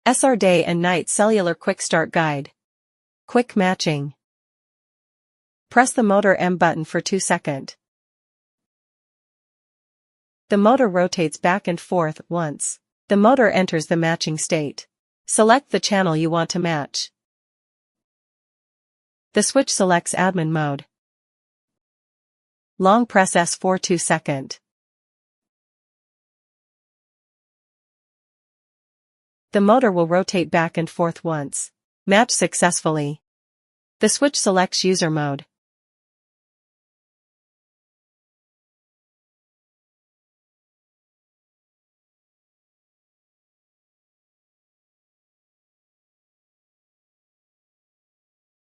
SR Day and Night Cellular Quick Start Guide. Quick matching. Press the motor M button for 2 seconds. The motor rotates back and forth once. The motor enters the matching state. Select the channel you want to match. The switch selects admin mode. Long press S for 2 seconds. The motor will rotate back and forth once. Match successfully. The switch selects user mode.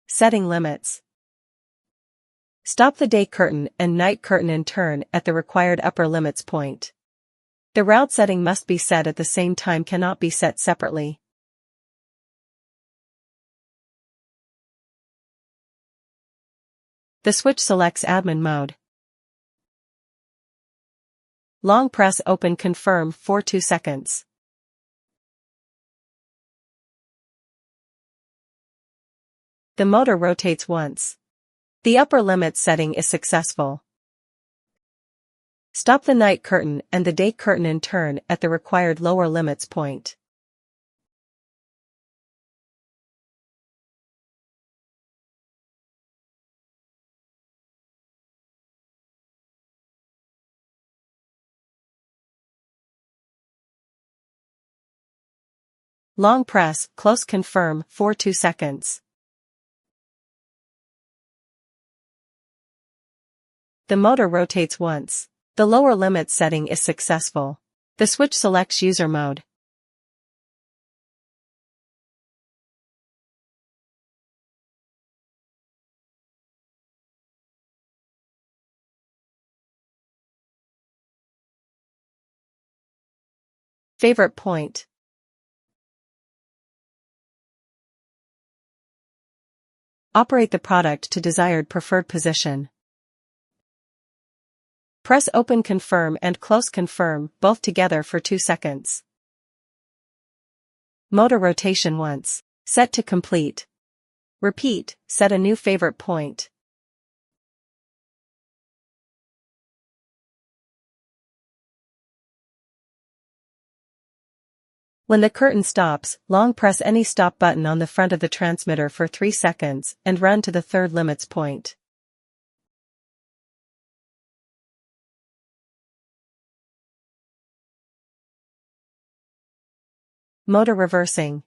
Setting limits. Stop the day curtain and night curtain in turn at the required upper limits point. The route setting must be set at the same time, cannot be set separately. The switch selects admin mode. Long press open confirm for 2 seconds. The motor rotates once. The upper limits setting is successful. Stop the night curtain and the day curtain in turn at the required lower limits point. Long press close confirm for 2 seconds. The motor rotates once. The lower limits setting is successful. The switch selects user mode. Favorite point. Operate the product to desired preferred position. Press open confirm and close confirm both together for 2 seconds. Motor rotation once. Set to complete. Repeat, set a new favorite point. When the curtain stops, long press any stop button on the front of the transmitter for 3 seconds and run to the third limits point. Motor reversing.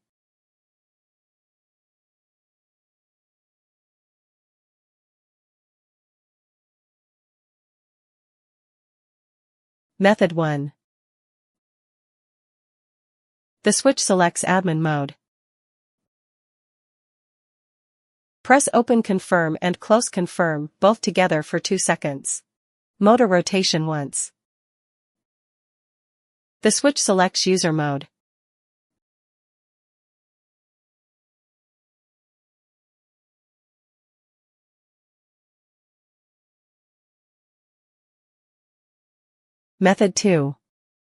Method 1. The switch selects admin mode. Press open confirm and close confirm both together for 2 seconds. Motor rotation once. The switch selects user mode. Method 2.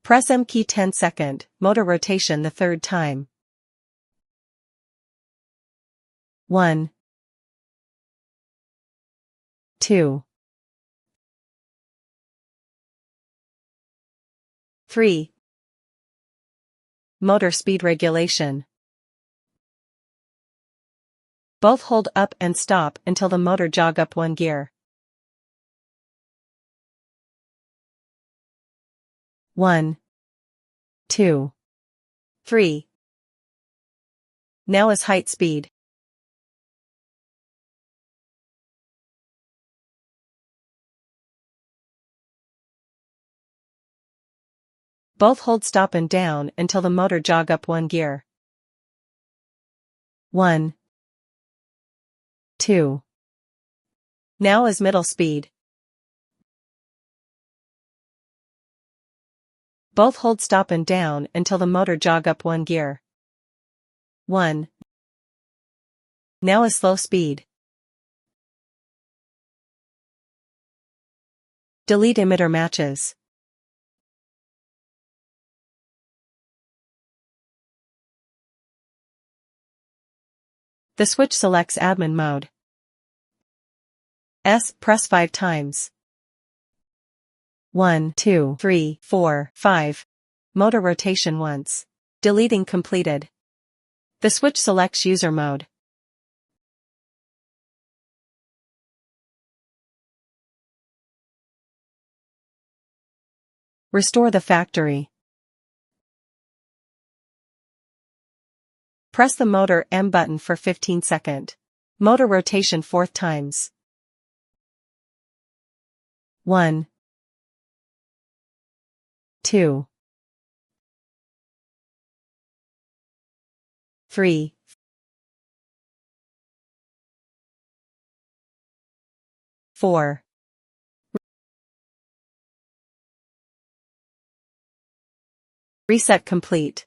Press M key 10 second, motor rotation the third time. 1, 2, 3. Motor speed regulation. Both hold up and stop until the motor jog up 1 gear. 1, 2, 3. Now is height speed. Both hold stop and down until the motor jog up 1 gear. 1, 2. Now is middle speed. Both hold stop and down until the motor jog up 1 gear. 1. Now is slow speed. Delete emitter matches. The switch selects admin mode. Press 5 times. 1, 2, 3, 4, 5. Motor rotation once. Deleting completed. The switch selects user mode. Restore the factory. Press the motor M button for 15 seconds. Motor rotation 4 times. 1, 2, 3, 4. Reset complete.